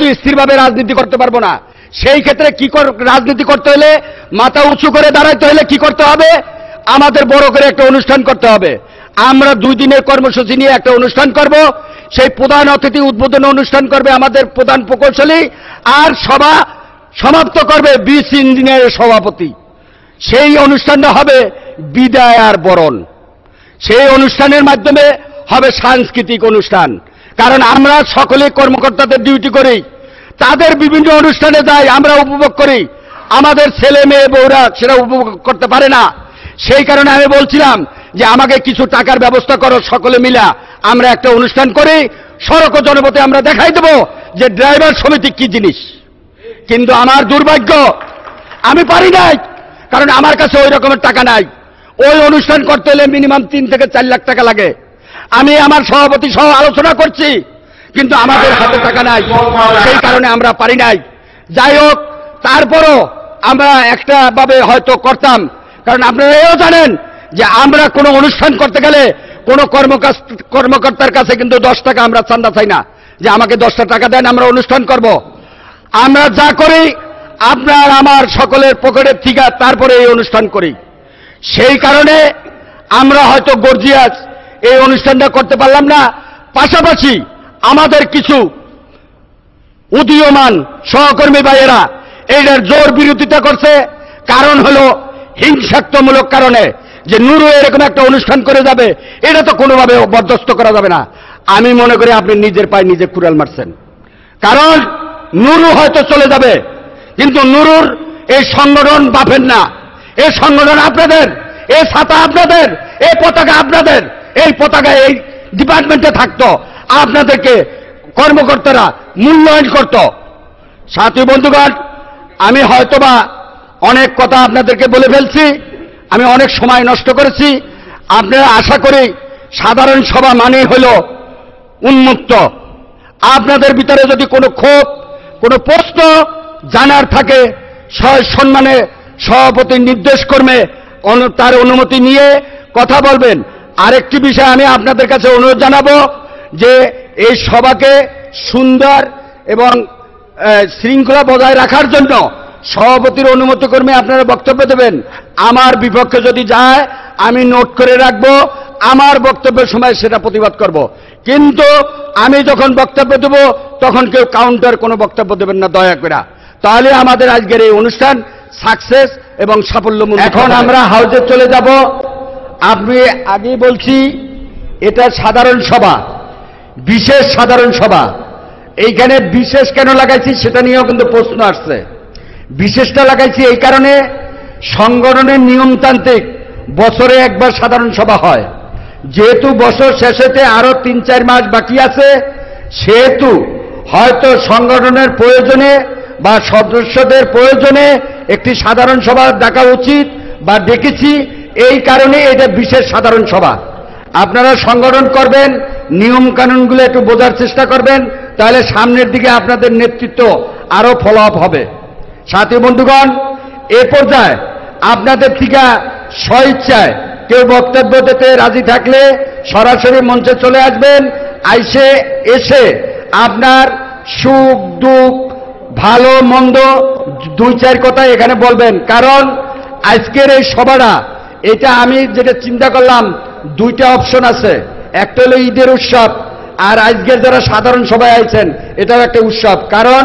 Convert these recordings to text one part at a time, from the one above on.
কিন্তু স্থিরভাবে রাজনীতি করতে পারবো না। সেই ক্ষেত্রে রাজনীতি করতে হলে, মাথা উঁচু করে দাঁড়াইতে হলে কি করতে হবে? আমাদের বড় করে একটা অনুষ্ঠান করতে হবে। আমরা 2 দিনের কর্মসূচি নিয়ে একটা অনুষ্ঠান করব। সেই প্রধান অতিথি উদ্বোধন অনুষ্ঠান করবে আমাদের প্রধান প্রকৌশলী, আর সভা সমাপ্ত করবে বিসি ইঞ্জিনিয়ারের সভাপতি। সেই অনুষ্ঠানটা হবে বিদায় আর বরণ। সেই অনুষ্ঠানের মাধ্যমে হবে সাংস্কৃতিক অনুষ্ঠান। কারণ আমরা সকলে কর্মকর্তাদের ডিউটি করি, তাদের বিভিন্ন অনুষ্ঠানে যাই, আমরা উপভোগ করি, আমাদের ছেলে মেয়ে বউরা সেটা উপভোগ করতে পারে না। সেই কারণে আমি বলছিলাম যে আমাকে কিছু টাকার ব্যবস্থা করো, সকলে মিলা আমরা একটা অনুষ্ঠান করি, সড়ক ও জনপথে আমরা দেখাই দেব যে ড্রাইভার সমিতি কি জিনিস। কিন্তু আমার দুর্ভাগ্য, আমি পারি নাই, কারণ আমার কাছে ওই রকমের টাকা নাই। ওই অনুষ্ঠান করতে হলে মিনিমাম 3 থেকে 4 লাখ টাকা লাগে। আমি আমার সভাপতি সহ আলোচনা করছি, কিন্তু আমাদের হাতে টাকা নাই, সেই কারণে আমরা পারি নাই। যাই হোক, তারপরও আমরা একটা ভাবে হয়তো করতাম, কারণ আপনারা এও জানেন যে আমরা কোনো অনুষ্ঠান করতে গেলে কোনো কর্মকর্তার কাছে কিন্তু 10 টাকা আমরা চাঁদা চাই না যে আমাকে 10টা টাকা দেন আমরা অনুষ্ঠান করব। আমরা যা করি আপনার আমার সকলের পকেটের থেকে তারপরে এই অনুষ্ঠান করি। সেই কারণে আমরা হয়তো গর্জিয়াস এই অনুষ্ঠানটা করতে পারলাম না। পাশাপাশি আমাদের কিছু উদীয়মান সহকর্মী ভাইয়েরা এইটার জোর বিরোধিতা করছে। কারণ হলো হিংসাত্মমূলক কারণে, যে নুরু এরকম একটা অনুষ্ঠান করে যাবে, এটা তো কোনোভাবে বরদাস্ত করা যাবে না। আমি মনে করি আপনি নিজের পায়ে নিজে কুড়াল মারছেন। কারণ নুরু হয়তো চলে যাবে, কিন্তু নুরুর এই সংগঠন বাপের না, এই সংগঠন আপনাদের, এই ছাতা আপনাদের, এই পতাকা আপনাদের। এই পতাকা এই ডিপার্টমেন্টে থাকতো, আপনাদেরকে কর্মকর্তারা মূল্যায়ন করত। সাথী বন্ধুগণ, আমি হয়তোবা অনেক কথা আপনাদেরকে বলে ফেলছি, আমি অনেক সময় নষ্ট করেছি। আপনারা আশা করি সাধারণ সভা মানে হল উন্মুক্ত। আপনাদের ভিতরে যদি কোনো ক্ষোভ, কোনো প্রশ্ন জানার থাকে, সম্মানে সভাপতির নির্দেশ কর্মে তার অনুমতি নিয়ে কথা বলবেন। আরেকটি বিষয় আমি আপনাদের কাছে অনুরোধ জানাবো যে এই সভাকে সুন্দর এবং শৃঙ্খলা বজায় রাখার জন্য সভাপতির অনুমতি কর্মে আপনারা বক্তব্য দেবেন। আমার বিপক্ষে যদি যায় আমি নোট করে রাখবো, আমার বক্তব্যের সময় সেটা প্রতিবাদ করব। কিন্তু আমি যখন বক্তব্য দেব তখন কেউ কাউন্টার কোনো বক্তব্য দেবেন না দয়া করে। তাহলে আমাদের আজকের এই অনুষ্ঠান সাকসেস এবং সাফল্যমণ্ডিত। এখন আমরা হাউজে চলে যাব। আমি আগেই বলছি এটা সাধারণ সভা, বিশেষ সাধারণ সভা। এইখানে বিশেষ কেন লাগাইছি সেটা নিয়েও কিন্তু প্রশ্ন আসছে। বিশেষটা লাগাইছি এই কারণে, সংগঠনের নিয়মতান্ত্রিক বছরে একবার সাধারণ সভা হয়। যেহেতু বছর শেষেতে আরো 3-4 মাস বাকি আছে, সেহেতু হয়তো সংগঠনের প্রয়োজনে বা সদস্যদের প্রয়োজনে একটি সাধারণ সভা ডাকা উচিত বা ডেকেছি। এই কারণে এটা বিশেষ সাধারণ সভা। আপনারা সংগঠন করবেন, নিয়ম কানুনগুলো একটু বোঝার চেষ্টা করবেন, তাহলে সামনের দিকে আপনাদের নেতৃত্ব আরো ফলো আপ হবে। সাথী বন্ধুগণ, এ পর্যায়ে আপনাদের থেকে স্বইচ্ছায় কেউ বক্তব্য দিতে রাজি থাকলে সরাসরি মঞ্চে চলে আসবেন। এসে আপনার সুখ দুঃখ ভালো মন্দ 2-4 কথা এখানে বলবেন। কারণ আজকের এই সভাটা, এটা আমি যেটা চিন্তা করলাম, 2টা অপশন আছে। একটা হলো ঈদের উৎসব, আর আজকের যারা সাধারণ সভায় আছেন এটাও একটা উৎসব। কারণ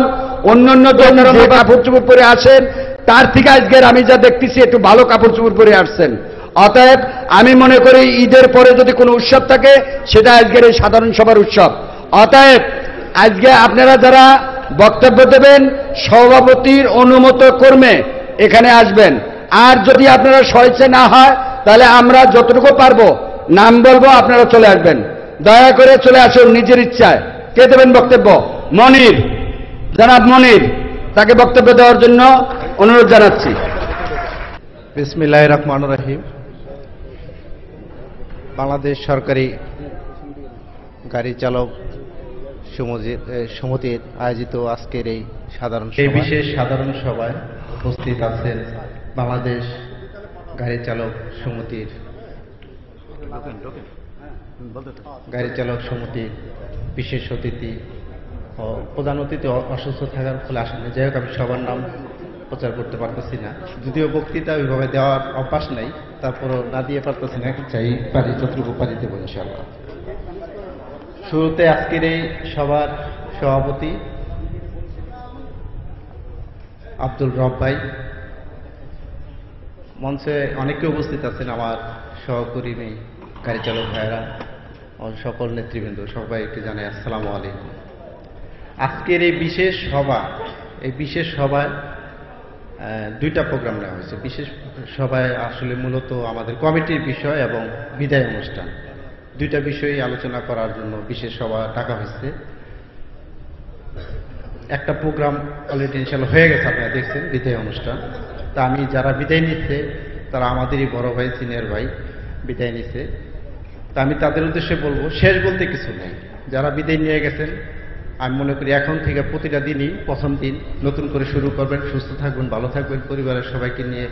অন্যান্য ধরনের যে কাপড় চোপড় পরে আসেন তার থেকে আজকের আমি যা দেখতেছি একটু ভালো কাপড় চোপড় পরে আসছেন। অতএব আমি মনে করি ঈদের পরে যদি কোনো উৎসব থাকে সেটা আজকের এই সাধারণ সভার উৎসব। অতএব আজকে আপনারা যারা বক্তব্য দেবেন সভাপতির অনুমত কর্মে এখানে আসবেন। আর যদি আপনারা স্বেচ্ছায় না হয় তাহলে আমরা যতটুকু পারবো নাম বলবো, আপনারা চলে আসবেন। দয়া করে চলে আসুন নিজের ইচ্ছায়। কে দেবেন বক্তব্য? মনির, জনাব মনির, তাকে বক্তব্য দেওয়ার জন্য অনুরোধ জানাচ্ছি। বিসমিল্লাহির রহমানির রহিম। বাংলাদেশ সরকারি গাড়ি চালক সমিতির আয়োজিত আজকের এই বিশেষ সাধারণ সভায় উপস্থিত আছেন বাংলাদেশ গাড়ি চালক সমিতির বিশেষ অতিথি প্রধান অতিথি অসুস্থ থাকার ফলে আসেনি। যাই হোক, আমি সবার নাম প্রচার করতে পারতেছি না, যদিও বক্তৃতা ওইভাবে দেওয়ার অভ্যাস নাই, তারপরও না দিয়ে পারতেছি না, চাই পারি যতটুকু পারি দেবো ইনশাআল্লাহ। শুরুতে আজকের এই সবার সভাপতি আব্দুল রব ভাই, মঞ্চে অনেকে উপস্থিত আছেন, আমার সহকর্মী গাড়ি চালক ভাইয়েরা, সকল নেতৃবৃন্দ, সবাইকে জানাই আসসালামু আলাইকুম। আজকের এই বিশেষ সভায় দুইটা প্রোগ্রাম নেওয়া হয়েছে। বিশেষ সভায় আসলে মূলত আমাদের কমিটির বিষয় এবং বিদায় অনুষ্ঠান, দুইটা বিষয়ই আলোচনা করার জন্য বিশেষ সভা ডাকা হয়েছে। একটা প্রোগ্রাম অলরেডি ইনশাআল্লাহ হয়ে গেছে, আপনারা দেখছেন, বিদায় অনুষ্ঠান। তা আমি যারা বিদায় নিচ্ছে তারা আমাদেরই বড় ভাই, সিনিয়র ভাই বিদায় নিচ্ছে। তা আমি তাদের উদ্দেশ্যে বলবো, শেষ বলতে কিছু নেই। যারা বিদায় নিয়ে গেছেন, আমি মনে করি এখন থেকে প্রতিটা দিনই প্রথম দিন, নতুন করে শুরু করবেন, সুস্থ থাকবেন, ভালো থাকবেন, পরিবারের সবাইকে নিয়ে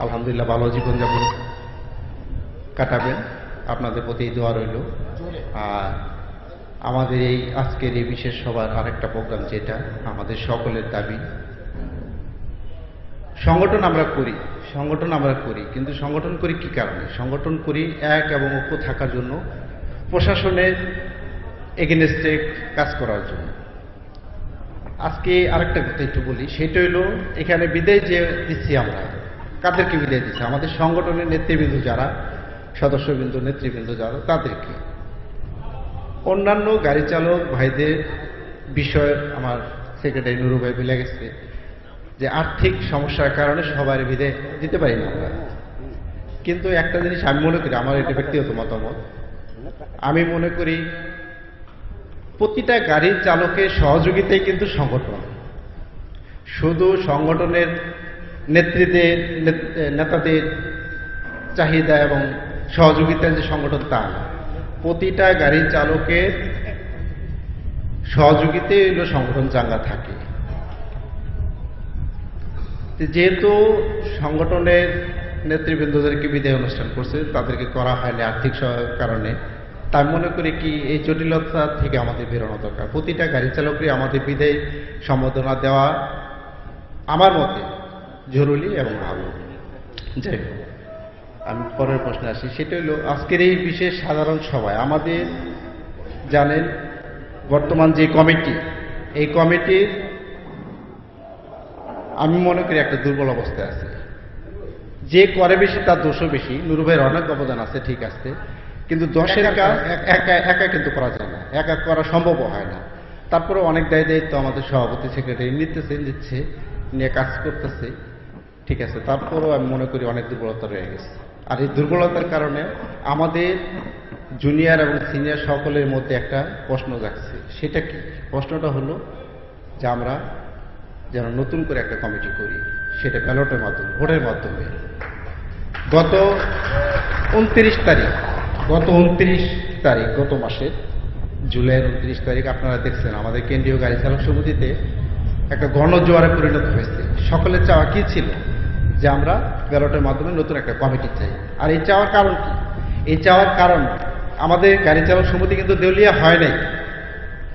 আলহামদুলিল্লাহ ভালো জীবনযাপন কাটাবেন। আপনাদের প্রতি দোয়া রইল। আর আমাদের এই আজকের এই বিশেষ সভার আরেকটা প্রোগ্রাম, যেটা আমাদের সকলের দাবি, সংগঠন আমরা করি, কিন্তু সংগঠন করি কি কারণে? সংগঠন করি এক এবং ঐক্য থাকার জন্য, প্রশাসনের এগেনস্টে কাজ করার জন্য। আজকে আরেকটা কথা একটু বলি, সেটা হলো এখানে বিদায় যে দিচ্ছি আমরা, কাদেরকে বিদায় দিচ্ছি? আমাদের সংগঠনের নেতৃবৃন্দ যারা, সদস্যবৃন্দ, নেতৃবৃন্দ যারা, তাদেরকে। অন্যান্য গাড়ি চালক ভাইদের বিষয় আমার সেক্রেটারি নুরু ভাই বলে গেছে যে আর্থিক সমস্যার কারণে সবার বিদায় দিতে পারি না আমরা। কিন্তু একটা জিনিস আমি মনে করি, আমার এটা ব্যক্তিগত মতামত, আমি মনে করি প্রতিটা গাড়ির চালকের সহযোগিতাই কিন্তু সংগঠন। শুধু সংগঠনের নেতাদের চাহিদা এবং সহযোগিতার যে সংগঠন, তা না। প্রতিটা গাড়ির চালকের সহযোগিতায় হলো সংগঠন চাঙ্গা থাকে। যেহেতু সংগঠনের নেতৃবৃন্দদেরকে বিদায় অনুষ্ঠান করছে, তাদেরকে করা হয়নি আর্থিক কারণে, তাই মনে করি কি এই জটিলতা থেকে আমাদের বেরোনো দরকার। প্রতিটা গাড়ি চালকই আমাদের বিদায় সম্বোধনা দেওয়া আমার মতে জরুরি এবং ভালো। যাই হোক, আমি পরের প্রশ্নে আসি, সেটা হলো আজকের এই বিশেষ সাধারণ সভায় আমাদের জানেন বর্তমান যে কমিটি, এই কমিটির আমি মনে করি একটা দুর্বল অবস্থায় আছে। যে করে বেশি তার দোষও বেশি। নুরু ভাইয়ের অনেক অবদান আছে, ঠিক আছে, কিন্তু দশের কাজ একা কিন্তু করা যায় না, একা করা সম্ভব হয় না। তারপরে অনেক দায়িত্ব আমাদের সভাপতি সেক্রেটারি নিচ্ছে, নিয়ে কাজ করতেছে, ঠিক আছে। তারপরেও আমি মনে করি অনেক দুর্বলতা রয়ে গেছে। আর এই দুর্বলতার কারণে আমাদের জুনিয়র এবং সিনিয়র সকলের মধ্যে একটা প্রশ্ন জাগছে। সেটা কি? প্রশ্নটা হলো যে আমরা যেন নতুন করে একটা কমিটি করি, সেটা ব্যালটের মাধ্যমে, ভোটের মাধ্যমে। গত 29 তারিখ, গত মাসের জুলাইয়ের 29 তারিখ আপনারা দেখছেন আমাদের কেন্দ্রীয় গাড়ি চালক সমিতিতে একটা গণজোয়ারে পরিণত হয়েছে। সকলের চাওয়া কি ছিল? যে আমরা ব্যালটের মাধ্যমে নতুন একটা কমিটি চাই। আর এই চাওয়ার কারণ কি? এই চাওয়ার কারণ, আমাদের গাড়ি চালক সমিতি কিন্তু দেউলিয়া হয় নাই,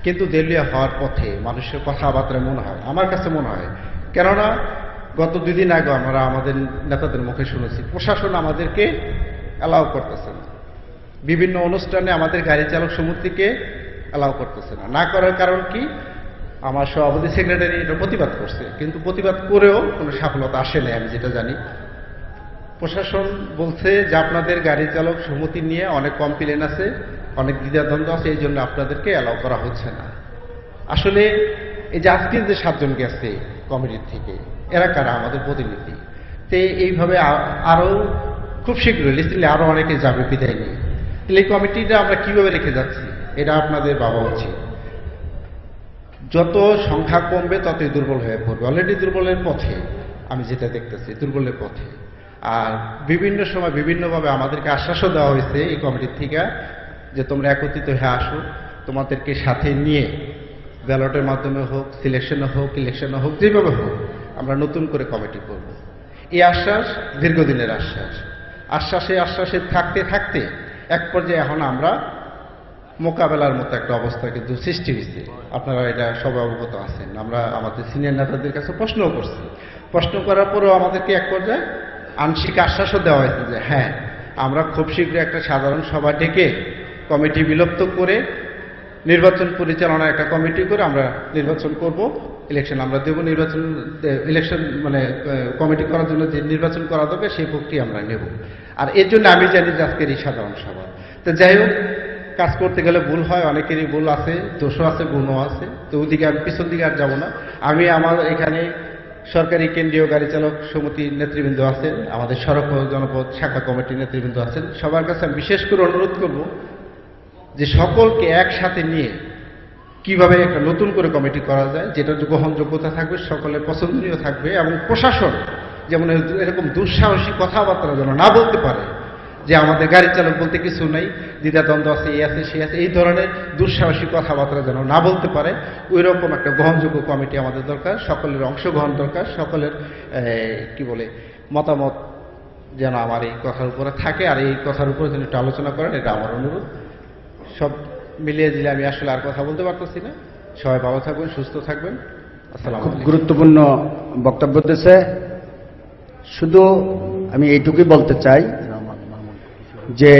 কিন্তু দেউলিয়া হওয়ার পথে মানুষের কথাবার্তায় মনে হয়, আমার কাছে মনে হয়, কেননা গত 2 দিন আগে আমরা আমাদের নেতাদের মুখে শুনেছি প্রশাসন আমাদেরকে অ্যালাউ করতেছে না, বিভিন্ন অনুষ্ঠানে আমাদের গাড়ি চালক সমিতিকে অ্যালাউ করতেছে না। না করার কারণ কি? আমার সভাপতি সেক্রেটারি এটা প্রতিবাদ করছে, কিন্তু প্রতিবাদ করেও কোনো সফলতা আসে নাই, আমি যেটা জানি। প্রশাসন বলছে যে আপনাদের গাড়ি চালক সমিতি নিয়ে অনেক কমপ্লেন আছে, অনেক দ্বিধাদ্বন্দ্ব আছে, এই জন্য আপনাদেরকে অ্যালাউ করা হচ্ছে না। আসলে এই যে আজকে যে 7 জন গেছে কমিটির থেকে, এরা কারা? আমাদের প্রতিনিধি। তো এইভাবে আরো খুব শীঘ্রই লিস্টে আরো অনেকে যাবে বিদায় নিয়ে। এই কমিটিটা আমরা কিভাবে রেখে যাচ্ছি, এটা আপনাদের ভাবা উচিত। যত সংখ্যা কমবে ততই দুর্বল হয়ে পড়বে। অলরেডি দুর্বলের পথে, আমি যেটা দেখতেছি দুর্বলের পথে। আর বিভিন্ন সময় বিভিন্নভাবে আমাদেরকে আশ্বাসও দেওয়া হয়েছে এই কমিটির থেকে যে তোমরা একত্রিত হয়ে আসো, তোমাদেরকে সাথে নিয়ে ব্যালটের মাধ্যমে হোক, সিলেকশনে হোক, ইলেকশনে হোক, যেভাবে হোক আমরা নতুন করে কমিটি করব। এই আশ্বাস দীর্ঘদিনের আশ্বাসে থাকতে থাকতে এক পর্যায়ে এখন আমরা মোকাবেলার মতো একটা অবস্থা কিন্তু সৃষ্টি হয়েছে। আপনারা এটা সবাই অবগত আছেন। আমরা আমাদের সিনিয়র নেতাদের কাছে প্রশ্নও করছি। প্রশ্ন করার পরেও আমাদেরকে এক পর্যায়ে আংশিক আশ্বাসও দেওয়া হয়েছে যে হ্যাঁ, আমরা খুব শীঘ্রই একটা সাধারণ সভা ডেকে কমিটি বিলুপ্ত করে নির্বাচন পরিচালনার একটা কমিটি করে আমরা নির্বাচন করব, ইলেকশন আমরা দেব, ইলেকশন মানে কমিটি করার জন্য যে নির্বাচন করা দরকার সেই প্রক্রিয়া আমরা নেব। আর এর জন্য আমি জানি যে আজকের এই সাধারণ সভা। তো যাই হোক, কাজ করতে গেলে ভুল হয়, অনেকেরই ভুল আছে, দোষও আছে, গুণও আছে। তো ওদিকে আমি পিছন দিকে আর যাবো না। আমি আমার এখানে সরকারি কেন্দ্রীয় গাড়ি চালক সমিতির নেতৃবৃন্দ আছেন, আমাদের সড়ক ও জনপথ শাখা কমিটির নেতৃবৃন্দ আছেন, সবার কাছে আমি বিশেষ করে অনুরোধ করব যে সকলকে একসাথে নিয়ে কিভাবে একটা নতুন করে কমিটি করা যায়, যেটা গ্রহণযোগ্যতা থাকবে, সকলের পছন্দনীয় থাকবে, এবং প্রশাসন যেমন এরকম দুঃসাহসী কথাবার্তা যেন না বলতে পারে যে আমাদের গাড়ি চালক বলতে কিছু নাই, দ্বিধাদ্বন্দ্ব আছে, এই আছে, সে আছে, এই ধরনের দুঃসাহসী কথাবার্তা যেন না বলতে পারে। ওই রকম একটা গ্রহণযোগ্য কমিটি আমাদের দরকার, সকলের অংশগ্রহণ দরকার, সকলের কি বলে মতামত যেন আমার এই কথার উপরে থাকে, আর এই কথার উপরে যেন একটু আলোচনা করেন, এটা আমার অনুরোধ। সব মিলিয়ে দিলে আমি আসলে আর কথা বলতে পারতেছি না। সবাই ভালো থাকবেন, সুস্থ থাকবেন। আসসালামু আলাইকুম। গুরুত্বপূর্ণ বক্তব্য দিয়েছে। শুধু আমি এইটুকুই বলতে চাই যে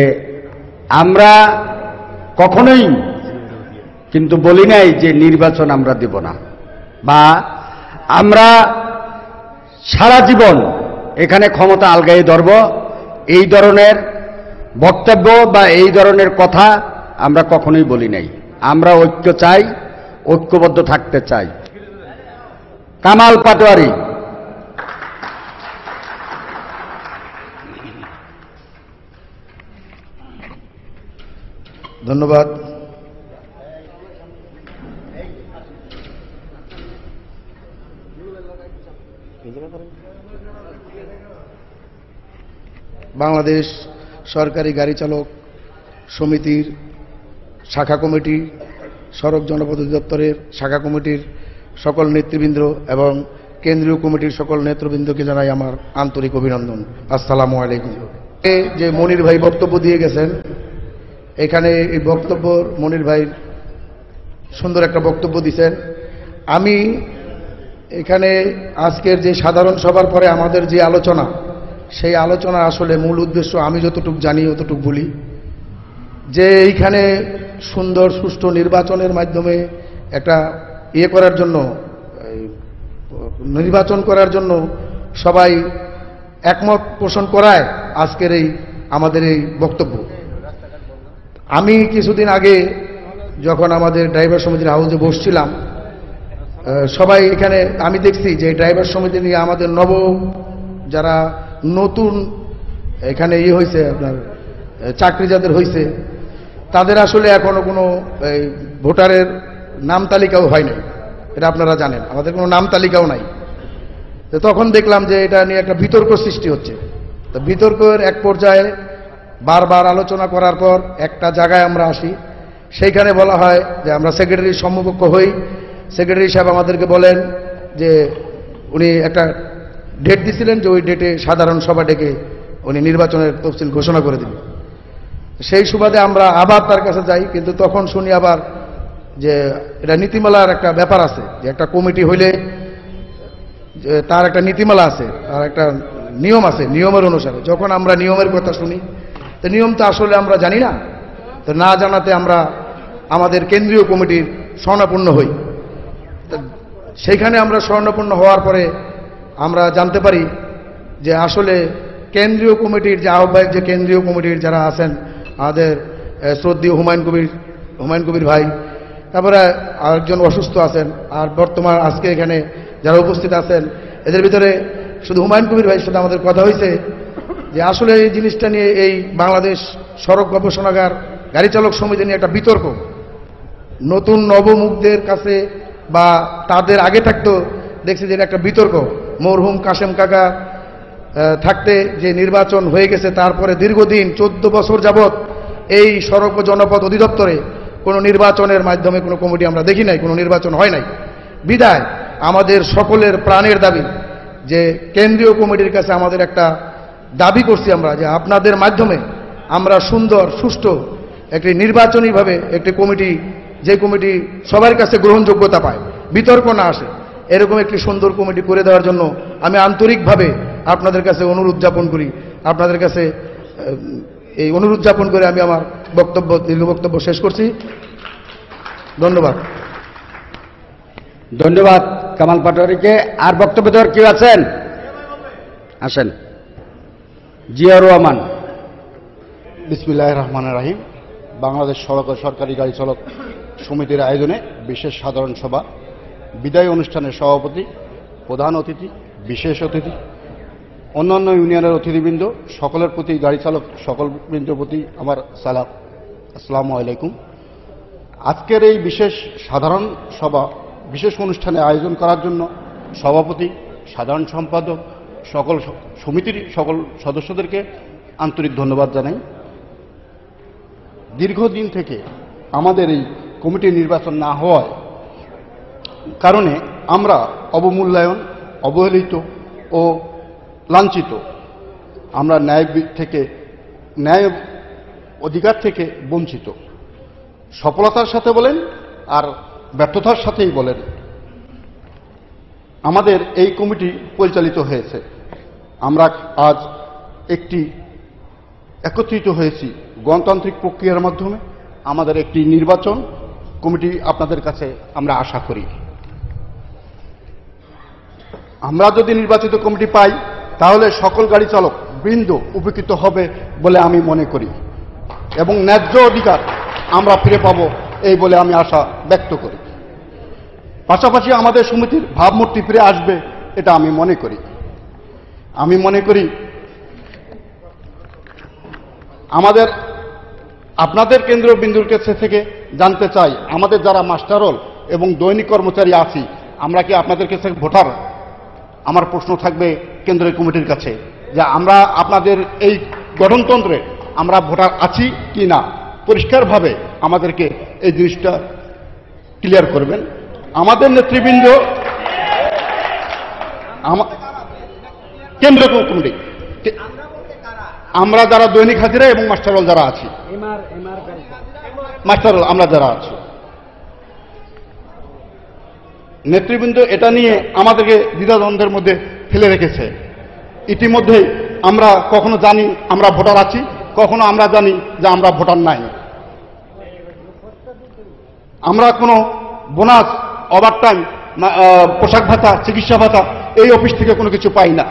আমরা কখনোই কিন্তু বলি নাই যে নির্বাচন আমরা দেব না, বা আমরা সারা জীবন এখানে ক্ষমতা আলগায়ে ধরব, এই ধরনের বক্তব্য বা এই ধরনের কথা আমরা কখনোই বলি নাই। আমরা ঐক্য চাই, ঐক্যবদ্ধ থাকতে চাই। কামাল পাটোয়ারি। ধন্যবাদ। বাংলাদেশ সরকারি গাড়ি চালক সমিতির শাখা কমিটি, সড়ক জনপথ অধিদপ্তরের শাখা কমিটির সকল নেতৃবৃন্দ এবং কেন্দ্রীয় কমিটির সকল নেতৃবৃন্দকে জানাই আমার আন্তরিক অভিনন্দন। আসসালামু আলাইকুম। যে মনির ভাই বক্তব্য দিয়ে গেছেন, এখানে এই বক্তব্য মনির ভাই সুন্দর একটা বক্তব্য দিয়েছেন। আমি এখানে আজকের যে সাধারণ সভার পরে আমাদের যে আলোচনা, সেই আলোচনা আসলে মূল উদ্দেশ্য আমি যতটুকু জানি অতটুকু বলি, যে এইখানে সুন্দর সুষ্ঠু নির্বাচনের মাধ্যমে একটা করার জন্য, নির্বাচন করার জন্য সবাই একমত পোষণ করায় আজকের এই আমাদের এই বক্তব্য। আমি কিছুদিন আগে যখন আমাদের ড্রাইভার সমিতির হাউসে বসছিলাম, সবাই এখানে আমি দেখছি যে ড্রাইভার সমিতি নিয়ে আমাদের যারা নতুন এখানে হয়েছে, আপনার চাকরি যাদের হয়েছে, তাদের আসলে এখনো কোনো ভোটারের নাম তালিকাও হয় নাই। এটা আপনারা জানেন, আমাদের কোনো নাম তালিকাও নাই। তো তখন দেখলাম যে এটা নিয়ে একটা বিতর্ক সৃষ্টি হচ্ছে। তো বিতর্কের এক পর্যায়ে বারবার আলোচনা করার পর একটা জায়গায় আমরা আসি, সেইখানে বলা হয় যে আমরা সেক্রেটারির সম্মুখ হই। সেক্রেটারি সাহেব আমাদেরকে বলেন যে উনি একটা ডেট দিছিলেন, যে ওই ডেটে সাধারণ সভা ডেকে উনি নির্বাচনের তফসিল ঘোষণা করে দিলেন। সেই সুবাদে আমরা আবার তার কাছে যাই, কিন্তু তখন শুনি আবার যে এটা নীতিমালার একটা ব্যাপার আছে, যে একটা কমিটি হইলে তার একটা নীতিমালা আছে, তার একটা নিয়ম আছে, নিয়মের অনুসারে। যখন আমরা নিয়মের কথা শুনি, তো নিয়ম তো আসলে আমরা জানি না, তো না জানাতে আমরা আমাদের কেন্দ্রীয় কমিটির শরণাপন্ন হই। সেইখানে আমরা শরণাপন্ন হওয়ার পরে আমরা জানতে পারি যে আসলে কেন্দ্রীয় কমিটির যে আহ্বায়ক, যে কেন্দ্রীয় কমিটির যারা আছেন, আমাদের শ্রদ্ধেয় হুমায়ুন কবির ভাই, তারপরে আরেকজন অসুস্থ আছেন, আর বর্তমান আজকে এখানে যারা উপস্থিত আছেন, এদের ভিতরে শুধু হুমায়ুন কবির ভাইয়ের সাথে আমাদের কথা হয়েছে যে আসলে এই জিনিসটা নিয়ে এই বাংলাদেশ সড়ক গবেষণাগার গাড়ি চালক সমিতি নিয়ে একটা বিতর্ক নতুন নবমুখদের কাছে বা তাদের আগে থাকতো, দেখছি যে একটা বিতর্ক। মরহুম কাশেম কাকা থাকতে যে নির্বাচন হয়ে গেছে, তারপরে দীর্ঘদিন 14 বছর যাবৎ এই সড়ক ও জনপথ অধিদপ্তরে কোনো নির্বাচনের মাধ্যমে কোনো কমিটি আমরা দেখি নাই, কোনো নির্বাচন হয় নাই। বিদায় আমাদের সকলের প্রাণের দাবি যে কেন্দ্রীয় কমিটির কাছে আমাদের একটা দাবি করছি আমরা, যে আপনাদের মাধ্যমে আমরা সুন্দর সুষ্ঠু একটি নির্বাচনীভাবে একটি কমিটি, যে কমিটি সবার কাছে গ্রহণযোগ্যতা পায়, বিতর্ক না আসে, এরকম একটি সুন্দর কমিটি করে দেওয়ার জন্য আমি আন্তরিকভাবে আপনাদের কাছে অনুরোধ জ্ঞাপন করি। আপনাদের কাছে এই অনুরোধ জ্ঞাপন করে আমি আমার দীর্ঘ বক্তব্য শেষ করছি। ধন্যবাদ। ধন্যবাদ কামাল পাটোয়ারিকে। আর বক্তব্য দেওয়ার কেউ আছেন? আসেন। জিয়াউর রহমান। বিসমিল্লাহির রহমানির রহিম। বাংলাদেশ সড়ক ও সরকারি গাড়ি চালক সমিতির আয়োজনে বিশেষ সাধারণ সভা, বিদায় অনুষ্ঠানের সভাপতি, প্রধান অতিথি, বিশেষ অতিথি, অন্যান্য ইউনিয়নের অতিথিবৃন্দ, সকলের প্রতি, গাড়ি চালক সকল বৃন্দের প্রতি আমার সালাম, আসসালামু আলাইকুম। আজকের এই বিশেষ সাধারণ সভা, বিশেষ অনুষ্ঠানে আয়োজন করার জন্য সভাপতি, সাধারণ সম্পাদক, সকল সমিতির সকল সদস্যদেরকে আন্তরিক ধন্যবাদ জানাই। দীর্ঘদিন থেকে আমাদের এই কমিটির নির্বাচন না হওয়ার কারণে আমরা অবমূল্যায়ন, অবহেলিত ও লাঞ্ছিত। আমরা ন্যায় অধিকার থেকে বঞ্চিত। সফলতার সাথে বলেন আর ব্যর্থতার সাথেই বলেন, আমাদের এই কমিটি পরিচালিত হয়েছে। আমরা আজ একত্রিত হয়েছি গণতান্ত্রিক প্রক্রিয়ার মাধ্যমে। আমাদের একটি নির্বাচন কমিটি আপনাদের কাছে আমরা আশা করি। আমরা যদি নির্বাচিত কমিটি পাই তাহলে সকল গাড়ি চালক বৃন্দ উপকৃত হবে বলে আমি মনে করি এবং ন্যায্য অধিকার আমরা ফিরে পাব এই বলে আমি আশা ব্যক্ত করি। পাশাপাশি আমাদের সমিতির ভাবমূর্তি ফিরে আসবে এটা আমি মনে করি। আপনাদের কেন্দ্রীয় বিন্দুর কাছে থেকে জানতে চাই, আমাদের যারা মাস্টাররোল এবং দৈনিক কর্মচারী আছি, আমরা কি আপনাদের কাছে ভোটার? আমার প্রশ্ন থাকবে কেন্দ্রীয় কমিটির কাছে যে আমরা আপনাদের এই গঠনতন্ত্রে আমরা ভোটার আছি কি না, পরিষ্কারভাবে আমাদেরকে এই জিনিসটা ক্লিয়ার করবেন। আমাদের নেতৃবৃন্দ, কেন্দ্রীয় কমিটি, আমরা যারা দৈনিক হাজিরা এবং মাস্টাররোল যারা আছি, মাস্টাররোল আমরা যারা আছি, নেতৃবৃন্দ এটা নিয়ে আমাদেরকে দ্বিধাদ্বন্দ্বের মধ্যে ফেলে রেখেছে। ইতিমধ্যেই আমরা কখনো জানি আমরা ভোটার আছি, কখনো আমরা জানি যে আমরা ভোটার নাই। আমরা কোনো বোনাস, ওভারটাইম, পোশাক ভাতা, চিকিৎসা ভাতা এই অফিস থেকে কোনো কিছু পাই না।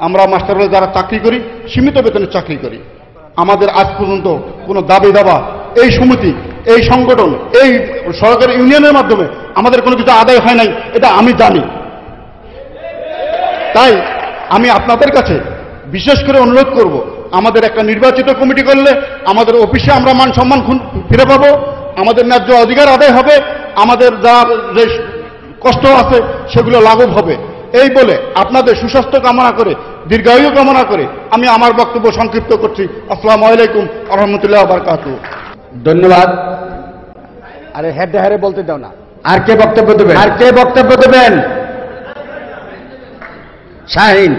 আমরা মাস্টাররোলে যারা চাকরি করি সীমিত বেতনে চাকরি করি। আমাদের আজ পর্যন্ত কোনো দাবি দাবা, এই সমিতি, এই সংগঠন, এই সরকারি ইউনিয়নের মাধ্যমে আমাদের কোনো কিছু আদায় হয় নাই, এটা আমি জানি। তাই আমি আপনাদের কাছে বিশেষ করে অনুরোধ করব, আমাদের একটা নির্বাচিত কমিটি করলে আমাদের অফিসে আমরা মান সম্মান ফিরে পাবো, আমাদের ন্যায্য অধিকার আদায় হবে, আমাদের যার যে কষ্ট আছে সেগুলো লাঘব হবে। এই বলে আপনাদের সুস্বাস্থ্য কামনা করে, দীর্ঘায়ু কামনা করে আমি আমার বক্তব্য সংক্ষিপ্ত করছি। আসসালামু আলাইকুম ওয়া রাহমাতুল্লাহি ওয়া বারাকাতুহু। ধন্যবাদ। আরে হেডে বলতে দাও না। আর কে বক্তব্য দেবেন? শাহিন।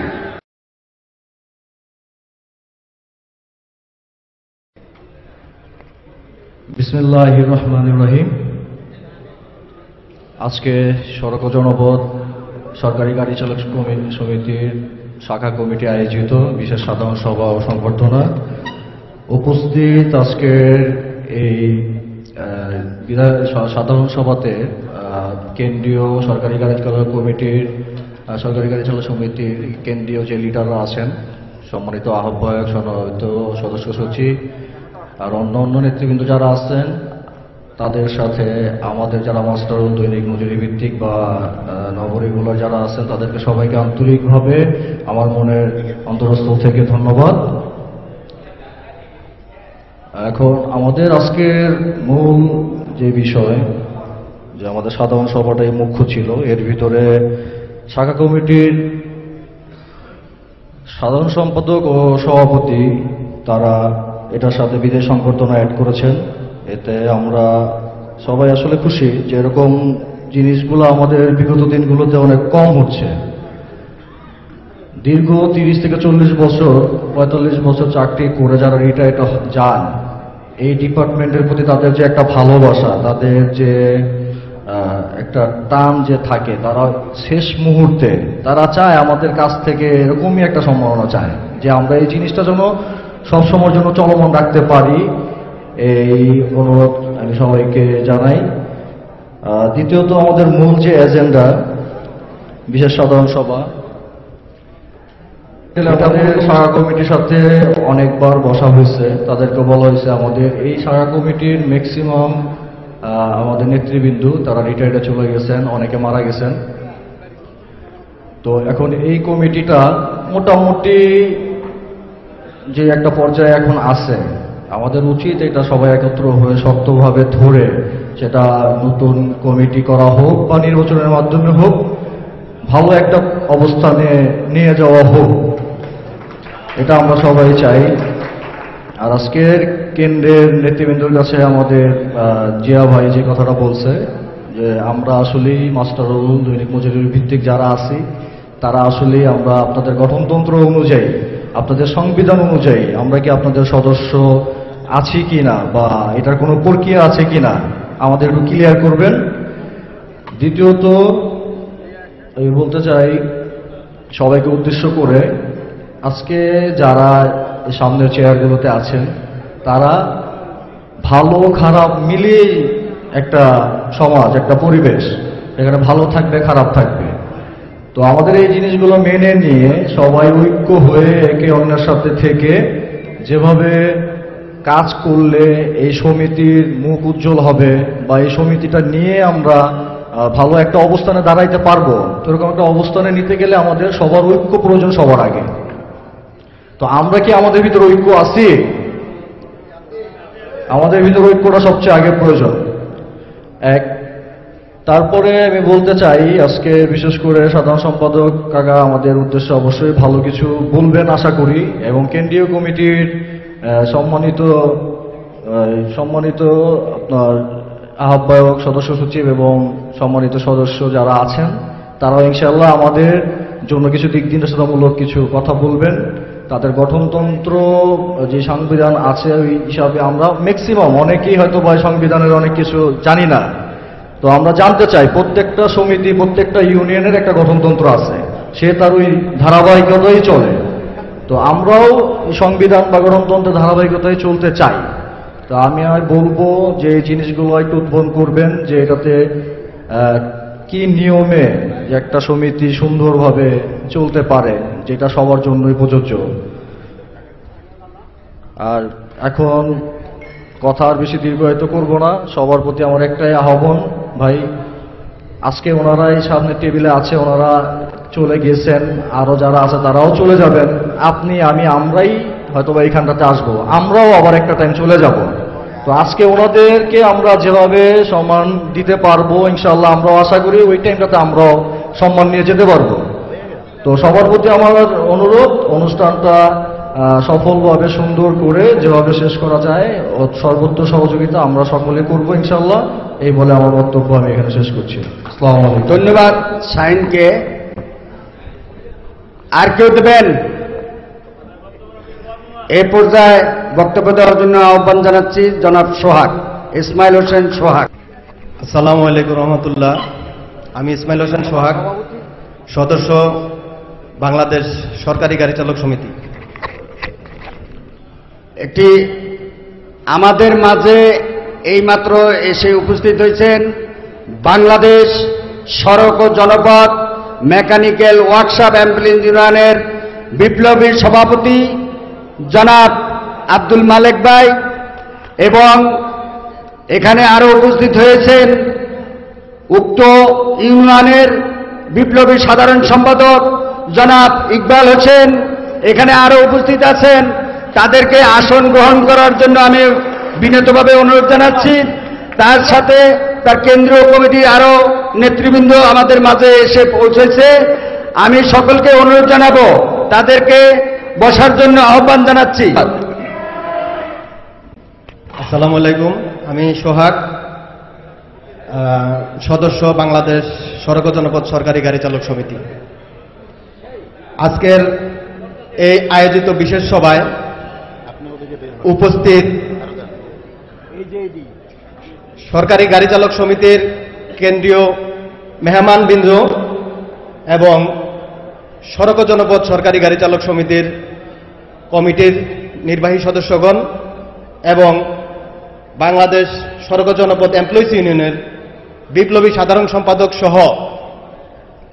বিসমিল্লাহির রহমানির রহিম। আজকে সড়ক ও জনপথ সরকারি গাড়ি চালক সমিতির শাখা কমিটি আয়োজিত বিশেষ সাধারণ সভা ও সংবর্ধনা উপস্থিত আজকের এই সাধারণ সভাতে কেন্দ্রীয় সরকারি গাড়ি চালক কমিটির, সরকারি গাড়ি চালক সমিতির কেন্দ্রীয় যে লিডাররা আছেন, সম্মানিত আহ্বায়ক, সম্মানিত সদস্য সচিব আর অন্য নেতৃবৃন্দ যারা আছেন, তাদের সাথে আমাদের যারা মাস্টার দৈনিক মজুরি ভিত্তিক বা নবরেগুলার যারা আছেন, তাদেরকে সবাইকে আন্তরিকভাবে আমার মনের অন্তরস্থল থেকে ধন্যবাদ। এখন আমাদের আজকের মূল যে বিষয়, যে আমাদের সাধারণ সভাটাই মুখ্য ছিল, এর ভিতরে শাখা কমিটির সাধারণ সম্পাদক ও সভাপতি তারা এটার সাথে বিদায় সংবর্ধনা অ্যাড করেছেন। এতে আমরা সবাই আসলে খুশি যে এরকম জিনিসগুলো আমাদের বিগত দিনগুলোতে অনেক কম হচ্ছে। দীর্ঘ 30 থেকে 40 বছর, 45 বছর চাকরি করে যারা রিটায়ার্ড যান, এই ডিপার্টমেন্টের প্রতি তাদের যে একটা ভালোবাসা, তাদের যে একটা টান যে থাকে, তারা শেষ মুহূর্তে তারা চায় আমাদের কাছ থেকে এরকমই একটা সম্ভাবনা চায় যে আমরা এই জিনিসটা যেন সবসময়ের জন্য চলমান রাখতে পারি। এই অনুরোধ আমি সবাইকে জানাই। দ্বিতীয়ত, আমাদের মূল যে এজেন্ডা বিশেষ সাধারণ সভা, আমাদের সারা কমিটির সাথে অনেকবার বসা হয়েছে, তাদেরকে বলা হয়েছে আমাদের এই সারা কমিটির ম্যাক্সিমাম আমাদের নেতৃবৃন্দ তারা রিটায়ার্ডে চলে গেছেন, অনেকে মারা গেছেন। তো এখন এই কমিটিটা মোটামুটি যে একটা পর্যায়ে এখন আছে, আমাদের উচিত এটা সবাই একত্র হয়ে শক্তভাবে ধরে সেটা নতুন কমিটি করা হোক বা নির্বাচনের মাধ্যমে হোক, ভালো একটা অবস্থানে নিয়ে যাওয়া হোক, এটা আমরা সবাই চাই। আর আজকের কেন্দ্রের নেতৃবৃন্দর কাছে আমাদের জিয়া ভাই যে কথাটা বলছে যে আমরা আসলেই মাস্টারুল দৈনিক মজুরি ভিত্তিক যারা আছি তারা আসলেই আমরা আপনাদের গঠনতন্ত্র অনুযায়ী, আপনাদের সংবিধান অনুযায়ী আমরা কি আপনাদের সদস্য আছি কিনা বা এটার কোনো প্রক্রিয়া আছে কিনা আমাদের একটু ক্লিয়ার করবেন। দ্বিতীয়ত, আমি বলতে চাই সবাইকে উদ্দেশ্য করে, আজকে যারা সামনের চেয়ারগুলোতে আছেন তারা ভালো খারাপ মিলিয়েই একটা সমাজ, একটা পরিবেশ, এখানে ভালো থাকবে খারাপ থাকবে। তো আমাদের এই জিনিসগুলো মেনে নিয়ে সবাই ঐক্য হয়ে একে অন্যের সাথে থেকে যেভাবে কাজ করলে এই সমিতির মুখ উজ্জ্বল হবে বা এই সমিতিটা নিয়ে আমরা ভালো একটা অবস্থানে দাঁড়াইতে পারবো, তো এরকম একটা অবস্থানে নিতে গেলে আমাদের সবার ঐক্য প্রয়োজন সবার আগে। তো আমরা কি আমাদের ভিতরে ঐক্য আছি? আমাদের ভিতরে ঐক্যটা সবচেয়ে আগে প্রয়োজন। তারপরে আমি বলতে চাই, আজকে বিশেষ করে সাধারণ সম্পাদক কাকা আমাদের উদ্দেশ্যে অবশ্যই ভালো কিছু বলবেন আশা করি, এবং কেন্দ্রীয় কমিটির সম্মানিত আপনার আহ্বায়ক, সদস্য সচিব এবং সম্মানিত সদস্য যারা আছেন তারাও ইনশাআল্লাহ আমাদের জন্য কিছু দিক নির্দেশনামূলক কিছু কথা বলবেন। তাদের গঠনতন্ত্র যে সংবিধান আছে ওই হিসাবে আমরা ম্যাক্সিমাম, অনেকেই হয়তো বা সংবিধানের অনেক কিছু জানি না, তো আমরা জানতে চাই প্রত্যেকটা সমিতি, প্রত্যেকটা ইউনিয়নের একটা গঠনতন্ত্র আছে, সে তার ওই ধারাবাহিকতাই চলে। তো আমরাও সংবিধান বা গঠনতন্ত্রের ধারাবাহিকতায় চলতে চাই। তো আমি আর বলবো যে এই জিনিসগুলো একটু উদ্বোধন করবেন যে এটাতে কি নিয়মে যে একটা সমিতি সুন্দরভাবে চলতে পারে, যেটা সবার জন্যই প্রযোজ্য। আর এখন কথা আর বেশি দীর্ঘায়িত করব না, সবার প্রতি আমার একটাই আহ্বান, ভাই আজকে ওনারাই সামনে টেবিলে আছে, ওনারা চলে গেছেন, আরো যারা আছে তারাও চলে যাবেন, আপনি আমি আমরাই হয়তোবা এইখানটাতে আসবো, আমরাও আবার একটা টাইম চলে যাব। তো আজকে ওনাদেরকে আমরা যেভাবে সম্মান দিতে পারবো ইনশাআল্লাহ আমরাও আশা করি ওই টাইমটাতে আমরাও সম্মান নিয়ে যেতে পারবো। তো সবার প্রতি আমার অনুরোধ, অনুষ্ঠানটা সফলভাবে সুন্দর করে যেভাবে শেষ করা যায় সর্বোচ্চ সহযোগিতা আমরা সকলে করবো ইনশাআল্লাহ। এই বলে আমার বক্তব্য আমি এখানে শেষ করছি। আসসালামু আলাইকুম। ধন্যবাদ শাহিনকে। আর কেউ দেবেন? এই পর্যায়ে বক্তব্য দেওয়ার জন্য আহ্বান জানাচ্ছি জনাব সোহাগ, ইসমাইল হোসেন সোহাগ। আসসালামু আলাইকুম রহমতুল্লাহ। আমি ইসমাইল হোসেন সোহাগ, সদস্য বাংলাদেশ সরকারি গাড়ি চালক সমিতি। একটি আমাদের মাঝে এইমাত্র এসে উপস্থিত হয়েছেন বাংলাদেশ সড়ক ও জনপথ মেকানিক্যাল ওয়ার্কশপ এমপ্লয়িজ ইউনিয়নের বিপ্লবী সভাপতি জনাব আব্দুল মালেক ভাই, এবং এখানে আরো উপস্থিত হয়েছেন উক্ত ইউনিয়নের বিপ্লবী সাধারণ সম্পাদক জনাব ইকবাল হোসেন, এখানে আরো উপস্থিত আছেন। তাদেরকে আসন গ্রহণ করার জন্য আমি বিনীতভাবে অনুরোধ জানাচ্ছি। তার সাথে তার কেন্দ্রীয় কমিটির আরো নেতৃবৃন্দ আমাদের মাঝে এসে পৌঁছেছে। আমি সকলকে অনুরোধ জানাবো তাদেরকে বসার জন্য আহ্বান জানাচ্ছি। আসসালামু আলাইকুম। আমি সোহাগ, সদস্য বাংলাদেশ সড়ক ও জনপথ সরকারি গাড়ি চালক সমিতি। আজকের এই আয়োজিত বিশেষ সভায় উপস্থিত সরকারি গাড়ি চালক সমিতির কেন্দ্রীয় মেহমানবৃন্দ এবং সড়ক ও জনপথ সরকারি গাড়ি চালক সমিতির কমিটির নির্বাহী সদস্যগণ এবং বাংলাদেশ সড়ক ও জনপথ এমপ্লয়িজ ইউনিয়নের বিপ্লবী সাধারণ সম্পাদক সহ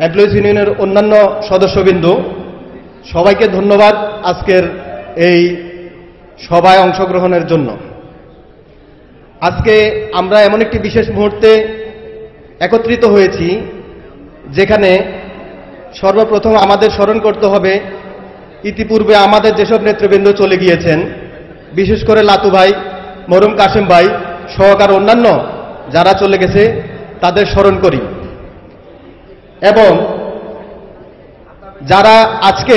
এমপ্লয়িজ ইউনিয়নের অন্যান্য সদস্যবৃন্দ, সবাইকে ধন্যবাদ আজকের এই সভায় অংশগ্রহণের জন্য। আজকে আমরা এমন একটি বিশেষ মুহূর্তে একত্রিত হয়েছি যেখানে সর্বপ্রথম আমাদের স্মরণ করতে হবে ইতিপূর্বে আমাদের যেসব নেতৃবৃন্দ চলে গিয়েছেন, বিশেষ করে লাতু ভাই, মরুম কাশেম ভাই সহকার অন্যান্য যারা চলে গেছে তাদের স্মরণ করি এবং যারা আজকে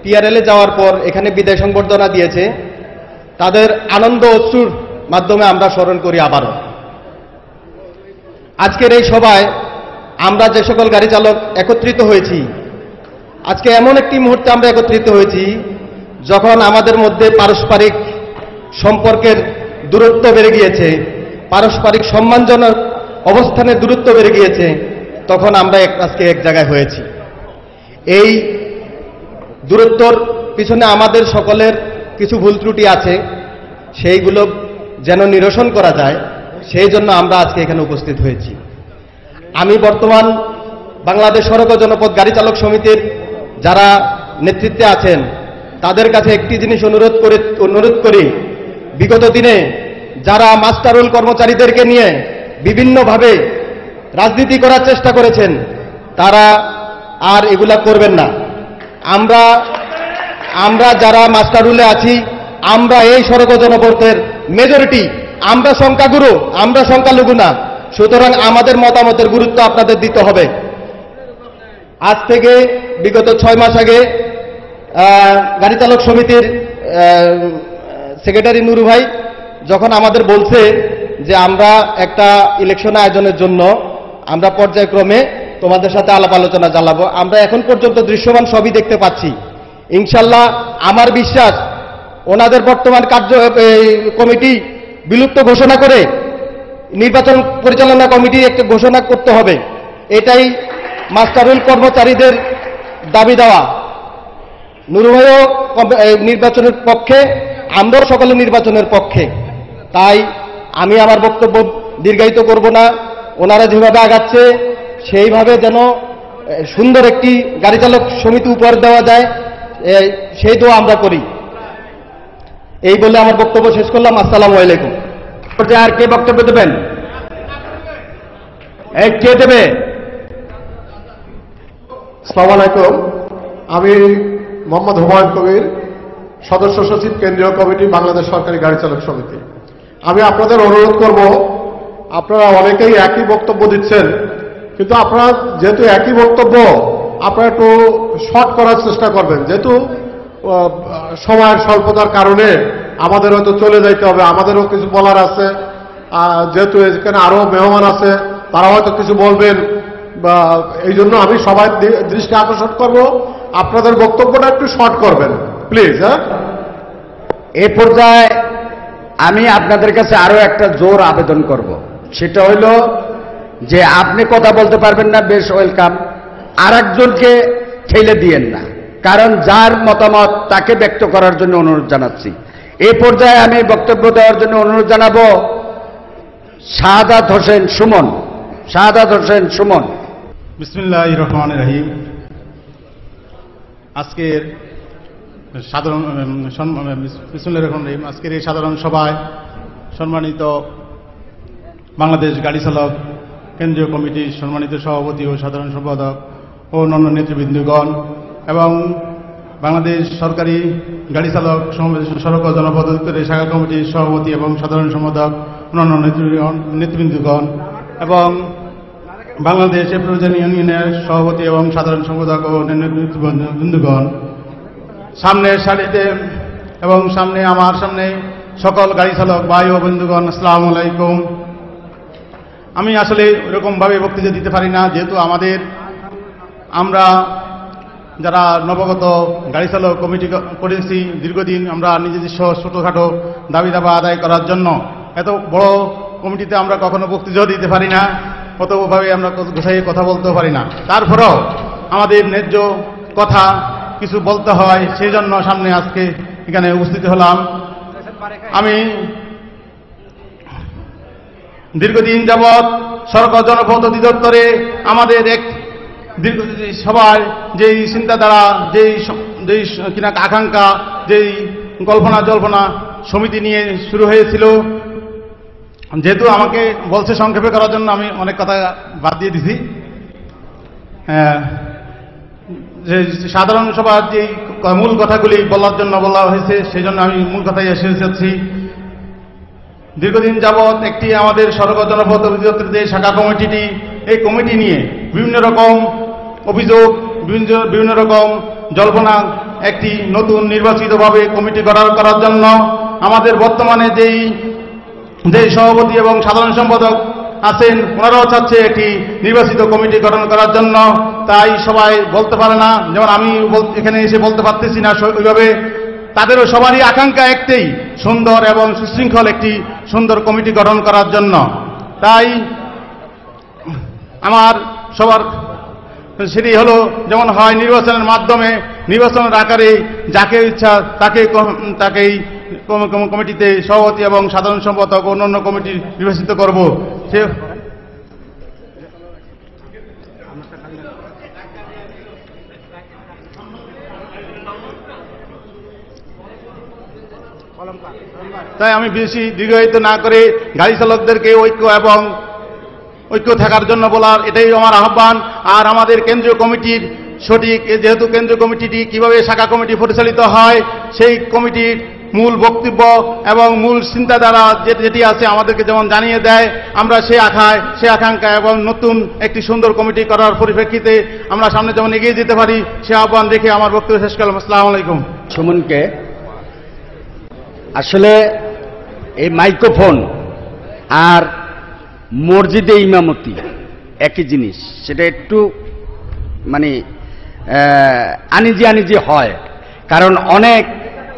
পিআরএলে যাওয়ার পর এখানে বিদায় সংবর্ধনা দিয়েছে তাদের আনন্দ অশ্রুর মাধ্যমে আমরা স্মরণ করি আবারও। আজকের এই সভায় আমরা যে সকল গাড়ি চালক একত্রিত হয়েছি, আজকে এমন একটি মুহূর্তে আমরা একত্রিত হয়েছি যখন আমাদের মধ্যে পারস্পরিক সম্পর্কের দূরত্ব বেড়ে গিয়েছে, পারস্পরিক সম্মানজনক অবস্থানের দূরত্ব বেড়ে গিয়েছে, তখন আমরা আজকে এক জায়গায় হয়েছি। এই দূরত্বর পিছনে আমাদের সকলের কিছু ভুল ত্রুটি আছে, সেইগুলো যেন নিরসন করা যায় সেই জন্য আমরা আজকে এখানে উপস্থিত হয়েছি। আমি বর্তমান বাংলাদেশ সড়ক ও জনপথ গাড়ি চালক সমিতির যারা নেতৃত্বে আছেন তাদের কাছে একটি জিনিস অনুরোধ করি, বিগত দিনে যারা মাস্টারুল কর্মচারীদেরকে নিয়ে বিভিন্নভাবে রাজনীতি করার চেষ্টা করেছেন তারা আর এগুলা করবেন না। আমরা যারা মাস্টারুলে আছি, আমরা এই সড়ক ও জনপথের মেজরিটি, আমরা সংখ্যাগুরু, আমরা সংখ্যালঘু না, সুতরাং আমাদের মতামতের গুরুত্ব আপনাদের দিতে হবে। আজ থেকে বিগত 6 মাস আগে গাড়ি চালক সমিতির সেক্রেটারি নুরু ভাই যখন আমাদের বলছে যে আমরা একটা ইলেকশন আয়োজনের জন্য আমরা পর্যায়ক্রমে তোমাদের সাথে আলাপ আলোচনা চালাবো, আমরা এখন পর্যন্ত দৃশ্যমান সবই দেখতে পাচ্ছি। ইনশাল্লাহ আমার বিশ্বাস ওনাদের বর্তমান কমিটি বিলুপ্ত ঘোষণা করে নির্বাচন পরিচালনা কমিটি একটা ঘোষণা করতে হবে, এটাই মাস্টারুল কর্মচারীদের দাবি দেওয়া। নুরু ভাইও নির্বাচনের পক্ষে, আমরাও সকলে নির্বাচনের পক্ষে। তাই আমি আমার বক্তব্য দীর্ঘায়িত করব না, ওনারা যেভাবে আগাচ্ছে সেইভাবে যেন সুন্দর একটি গাড়ি চালক সমিতি উপহার দেওয়া যায় সেই দোয়া আমরা করি। এই বলে আমার বক্তব্য শেষ করলাম। আসসালামু আলাইকুম। আর কে বক্তব্য দেবেন? এই কে দেবে? আসসালামু আলাইকুম। আমি মোহাম্মদ হুমায়ুন কবির, সদস্য সচিব, কেন্দ্রীয় কমিটি, বাংলাদেশ সরকারি গাড়ি চালক সমিতি। আমি আপনাদের অনুরোধ করব, আপনারা অনেকেই একই বক্তব্য দিচ্ছেন, কিন্তু আপনারা যেহেতু একই বক্তব্য আপনারা একটু শর্ট করার চেষ্টা করবেন, যেহেতু সময়ের স্বল্পতার কারণে আমাদের হয়তো চলে যাইতে হবে, আমাদেরও কিছু বলার আছে, যেহেতু এখানে আরো মেহমান আছে তারা হয়তো কিছু বলবেন, বা এই জন্য আমি সবাই দৃষ্টি আকর্ষণ করব, আপনাদের বক্তব্যটা একটু শর্ট করবেন প্লিজ। হ্যাঁ, এই পর্যায়ে আমি আপনাদের কাছে আরো একটা জোর আবেদন করব, সেটা হইল যে আপনি কথা বলতে পারবেন না, বেশ ওয়েলকাম, আর একজনকে ঠেলে দিয়েন না, কারণ যার মতামত তাকে ব্যক্ত করার জন্য অনুরোধ জানাচ্ছি। এই পর্যায়ে আমি বক্তব্য দেওয়ার জন্য অনুরোধ জানাবো শাহাদাত হোসেন সুমন। শাহাদাত হোসেন সুমন। বিসমিল্লাহির রহমানির রহিম। আজকের সাধারণ বিসমিল্লাহির রহমানির রহিম আজকের এই সাধারণ সভায় সম্মানিত বাংলাদেশ গাড়ি চালক কেন্দ্রীয় কমিটির সম্মানিত সভাপতি ও সাধারণ সম্পাদক ও অন্যান্য নেতৃবৃন্দগণ এবং বাংলাদেশ সরকারি গাড়ি চালক সড়ক ও জনপথ অধিদপ্তরের শাখা কমিটির সভাপতি এবং সাধারণ সম্পাদক অন্যান্য নেতৃবৃন্দগণ এবং বাংলাদেশ এমপ্লয়িজ ইউনিয়নের সভাপতি এবং সাধারণ সম্পাদক ও নেতৃবৃন্দগণ, সামনের সারিতে এবং আমার সামনে সকল গাড়ি চালক ভাই ও বন্ধুগণ, আসসালামু আলাইকুম। আমি আসলে এরকমভাবে বক্তৃতা দিতে পারি না, যেহেতু আমরা যারা নবাগত গাড়ি চালক কমিটি করেছি দীর্ঘদিন, আমরা নিজেদের ছোটোখাটো দাবি দাবা আদায় করার জন্য এত বড় কমিটিতে আমরা কখনো বক্তৃতাও দিতে পারি না, কতভাবে আমরা গোছাইয়ে কথা বলতেও পারি না। তারপরেও আমাদের ন্যায্য কথা কিছু বলতে হয়, সেই জন্য সামনে আজকে এখানে উপস্থিত হলাম। আমি দীর্ঘদিন যাবৎ সড়ক ও জনপথ অধিদপ্তরে আমাদের এক সবাই যেই চিন্তাধারা, যেই কিনা আকাঙ্ক্ষা, যেই কল্পনা জল্পনা সমিতি নিয়ে শুরু হয়েছিল, যেহেতু আমাকে বলছে সংক্ষেপে করার জন্য আমি অনেক কথা বাদ দিয়ে দিছি। যে সাধারণ সভার যে মূল কথাগুলি বলার জন্য বলা হয়েছে, সেই জন্য আমি মূল কথাই এসেছি। দীর্ঘদিন যাবৎ একটি আমাদের সড়ক জনপথ অধিদপ্তরের যে শাখা কমিটিটি, এই কমিটি নিয়ে বিভিন্ন রকম অভিযোগ, বিভিন্ন রকম জল্পনা, একটি নতুন নির্বাচিতভাবে কমিটি করার জন্য আমাদের বর্তমানে যেই সভাপতি এবং সাধারণ সম্পাদক আছেন, ওনারাও চাচ্ছে একটি নির্বাচিত কমিটি গঠন করার জন্য। তাই সবাই বলতে পারে না, যেমন আমি এখানে এসে বলতে পারতেছি না ওইভাবে। তাদেরও সবারই আকাঙ্ক্ষা একটাই, সুন্দর এবং সুশৃঙ্খল একটি সুন্দর কমিটি গঠন করার জন্য। তাই আমার সবার সেটি হলো, যেমন হয় নির্বাচনের মাধ্যমে, নির্বাচনের আকারে যাকে ইচ্ছা তাকেই কমিটিতে সভাপতি এবং সাধারণ সম্পাদক অন্যান্য কমিটি নির্বাচিত করব। তাই আমি বেশি দীর্ঘায়িত না করে গাড়ি চালকদেরকে ঐক্য থাকার জন্য বলার, এটাই আমার আহ্বান। আর আমাদের কেন্দ্রীয় কমিটির সঠিক, যেহেতু কেন্দ্রীয় কমিটিটি কিভাবে শাখা কমিটি পরিচালিত হয়, সেই কমিটির মূল বক্তব্য এবং মূল চিন্তাধারা যেটি আছে আমাদেরকে যেমন জানিয়ে দেয়, আমরা সে আকাঙ্ক্ষা এবং নতুন একটি সুন্দর কমিটি করার পরিপ্রেক্ষিতে আমরা সামনে যেমন এগিয়ে যেতে পারি, সে আহ্বান রেখে আমার বক্তব্য শেষ করলাম। আসসালামু আলাইকুম। সুমনকে আসলে এই মাইক্রোফোন আর মসজিদে ইমামতি একই জিনিস, সেটা একটু মানে আনিজি হয়। কারণ অনেক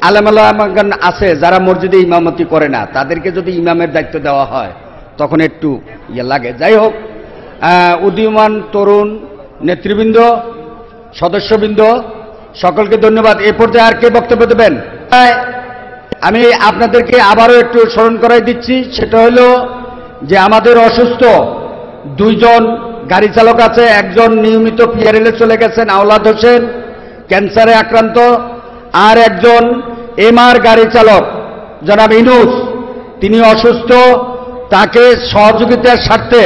আলেমালামাগান আছে যারা মসজিদে ইমামতি করে না, তাদেরকে যদি ইমামের দায়িত্ব দেওয়া হয় তখন একটু ইয়ে লাগে। যাই হোক, উদীয়মান তরুণ নেতৃবৃন্দ, সদস্যবৃন্দ, সকলকে ধন্যবাদ। এ পর্যায়ে আর কে বক্তব্য দেবেন? আমি আপনাদেরকে আবারও একটু স্মরণ করাই দিচ্ছি, সেটা হলো যে আমাদের অসুস্থ দুইজন গাড়ি চালক আছে। একজন নিয়মিত পিআরএলে চলে গেছেন, আওলাদ হোসেন, ক্যান্সারে আক্রান্ত। আর একজন এমআর গাড়ি চালক জনাব ইনুস, তিনি অসুস্থ। তাকে সহযোগিতার স্বার্থে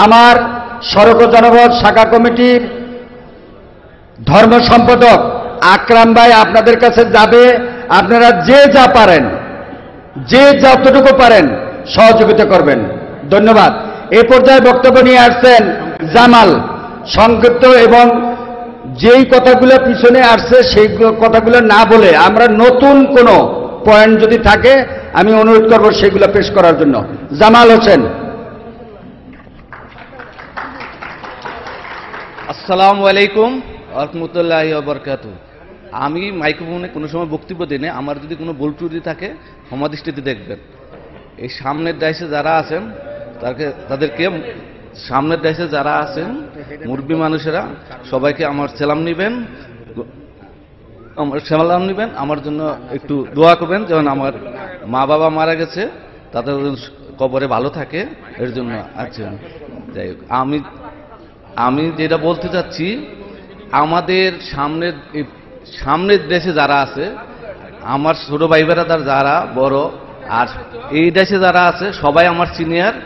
আমার সড়ক জনপথ শাখা কমিটির ধর্ম সম্পাদক আকরাম ভাই আপনাদের কাছে যাবে। আপনারা যে যা পারেন, যে যতটুকু পারেন সহযোগিতা করবেন। ধন্যবাদ। এই পর্যায়ে বক্তব্য নিয়ে আসছেন জামাল, সংক্ষিপ্ত এবং যেই কথাগুলো পিছনে আসছে সেই কথাগুলো না বলে আমরা নতুন কোনো পয়েন্ট যদি থাকে আমি অনুরোধ করব সেগুলো পেশ করার জন্য। জামাল হোসেন। আসসালামু আলাইকুম ওয়া রাহমাতুল্লাহি ওয়া বারাকাতুহু। আমি মাইক্রোফোনে কোনো সময় বক্তব্য দিই না, আমার যদি কোনো ভুল ত্রুটি থাকে ক্ষমা দৃষ্টিতে দেখবেন। এই সামনের ডাইসে যারা আছেন তাদেরকে, সামনের ডাইসে যারা আছেন মুরব্বী মানুষেরা, সবাইকে আমার সালাম নিবেন, আমার জন্য একটু দোয়া করবেন, যেমন আমার মা বাবা মারা গেছে তাদের কবরে ভালো থাকে, এর জন্য আছে। যাই হোক, আমি যেটা বলতে চাচ্ছি, আমাদের সামনের দেশে যারা আছে, আমার ছোট ভাই বেড়াদার যারা বড়, আর এই দেশে যারা আছে সবাই আমার সিনিয়র।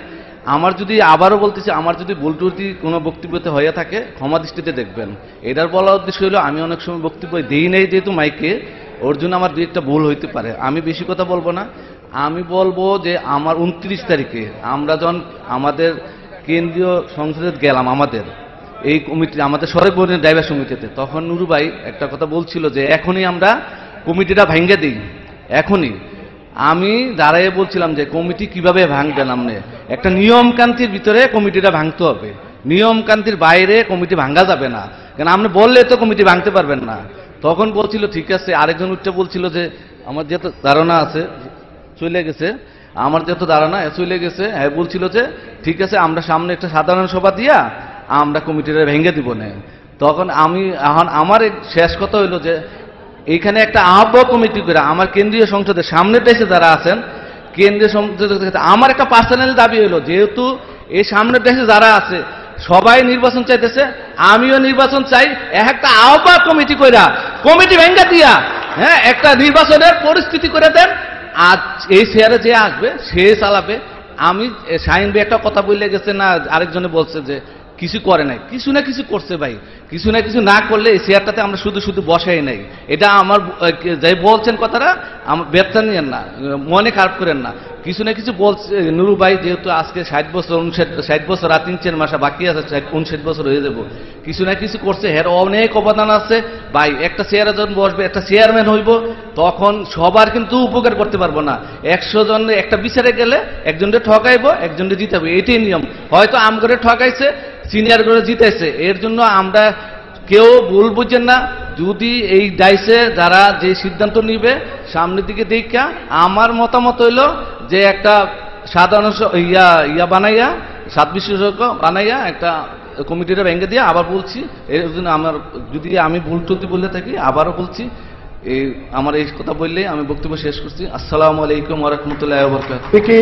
আমার যদি, আবারও বলতেছি, আমার যদি ভুল ত্রুটি কোনো বক্তব্যতে হয়ে থাকে ক্ষমা দৃষ্টিতে দেখবেন। এটার বলার উদ্দেশ্য হলো আমি অনেক সময় বক্তব্য দিই নেই যেহেতু মাইকে, ওর জন্য আমার দুই একটা ভুল হইতে পারে। আমি বেশি কথা বলবো না, আমি বলবো যে আমার 29 তারিখে আমরা যখন আমাদের কেন্দ্রীয় সংসদে গেলাম, আমাদের এই কমিটি, আমাদের সরকারি ড্রাইভার সমিতিতে, তখন নুরু ভাই একটা কথা বলছিল যে এখনই আমরা কমিটিটা ভেঙে দিই। এখনই আমি দাঁড়াইয়ে বলছিলাম যে কমিটি কিভাবে ভাঙবেন, আপনি একটা নিয়মকান্তির ভিতরে কমিটিটা ভাঙতে হবে, নিয়মকান্তির বাইরে কমিটি ভাঙা যাবে না। কারণ আপনি বললে তো কমিটি ভাঙতে পারবেন না। তখন বলছিল ঠিক আছে, আরেকজন উঠে বলছিল যে আমার যেহেতু ধারণা আছে চলে গেছে, আমার যেহেতু ধারণা চলে গেছে, হ্যাঁ বলছিল যে ঠিক আছে আমরা সামনে একটা সাধারণ সভা দিয়া আমরা কমিটিটা ভেঙে দিব না। তখন এখন আমার শেষ কথা হইল যে এইখানে একটা আহ্বায়ক কমিটি করে আমার কেন্দ্রীয় সংসদের সামনের দেশে যারা আছেন, কেন্দ্রীয় সংসদের আমার একটা পার্সোনাল দাবি হইল, যেহেতু এই সামনের দেশে যারা আছে সবাই নির্বাচন চাইতেছে, আমিও নির্বাচন চাই, একটা আহ্বায়ক কমিটি কইরা কমিটি ভেঙ্গা দিয়া হ্যাঁ একটা নির্বাচনের পরিস্থিতি করে দেন। আজ এই চেয়ারে যে আসবে সে চালাবে। আমি শাহিন ভাই একটা কথা বলে গেছে না, আরেকজনে বলছে যে কিছু করে নাই, কিছু না কিছু করছে ভাই, কিছু না কিছু না করলে এই চেয়ারটাতে আমরা শুধু শুধু বসাই নাই। এটা আমার যাই বলছেন কথাটা আমার ব্যবসা নিয়েন না, মনে খারাপ করেন না, কিছু না কিছু বলছে নুরু ভাই, যেহেতু আজকে 60 বছর 60 বছর আর 3-4 মাস বাকি আছে, 59 বছর হয়ে যাব, কিছু না কিছু করছে, এর অনেক অবদান আছে ভাই। একটা চেয়ারে যখন বসবে, একটা চেয়ারম্যান হইব, তখন সবার কিন্তু উপকার করতে পারবো না। 100 জন একটা বিচারে গেলে একজনকে ঠকাইবো, একজনকে জিতাবো, এটাই নিয়ম। হয়তো আম করে ঠকাইছে, সিনিয়র করে জিতাইছে, এর জন্য আমরা কেউ ভুল বুঝেন না। যদি এই ডাইসে যারা যে সিদ্ধান্ত নিবে সামনের দিকে দেখা, আমার মতামত হইল যে একটা সাধারণ ইয়া বানাইয়া 7 বিশেষজ্ঞ বানাইয়া একটা কমিটিটা ভেঙে দিয়ে, আবার বলছি এর জন্য আমার যদি আমি ভুল টুলতি বলে থাকি আবারও বলছি, এই আমার এই কথা বললে আমি বক্তব্য শেষ করছি। আসসালামু আলাইকুম ওয়া রাহমাতুল্লাহি ওয়া বারাকাতুহু। আপনি কি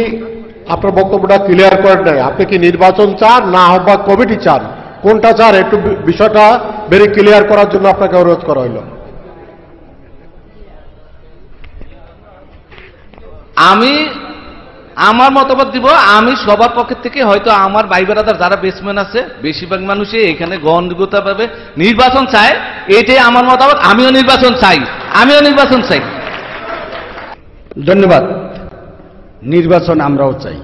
আপনার বক্তব্যটা ক্লিয়ার করেন নাই? আপনি কি নির্বাচন চান না আহ্বায়ক কমিটি চান, কোনটা চান? একটু বিষয়টা ভেরি ক্লিয়ার করার জন্য আপনাকে অনুরোধ করা হইল। আমি আমার মতামত দিব, আমি সবার পক্ষের থেকে হয়তো আমার ভাই বেড়াদার যারা বেসম্যান আছে বেশিরভাগ মানুষই এখানে গ্রহণযোগ্যতা পাবে, নির্বাচন চায়, এটাই আমার মতামত। আমিও নির্বাচন চাই, আমিও নির্বাচন চাই। ধন্যবাদ। নির্বাচন আমরাও চাই।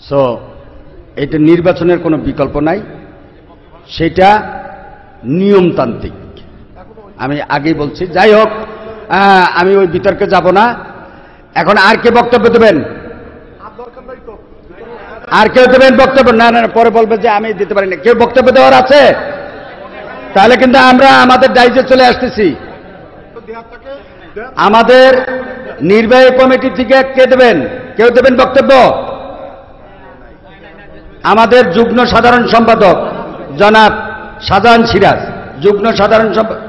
সো এটা নির্বাচনের কোনো বিকল্প নাই, সেটা নিয়মতান্ত্রিক। আমি আগেই বলছি, যাই হোক আমি ওই বিতর্কে যাব না। এখন আর কে বক্তব্য দেবেন? আর কেউ দেবেন বক্তব্য? না না, পরে বলবে যে আমি দিতে পারি না। কেউ বক্তব্য দেওয়ার আছে? তাহলে কিন্তু আমরা আমাদের ডাইজে চলে আসতেছি। আমাদের নির্বাহী কমিটি থেকে কে দেবেন? কেউ দেবেন বক্তব্য? আমাদের যুগ্ম সাধারণ সম্পাদক জনাব শাহজাহান সিরাজ, যুগ্ম সাধারণ সম্পাদক।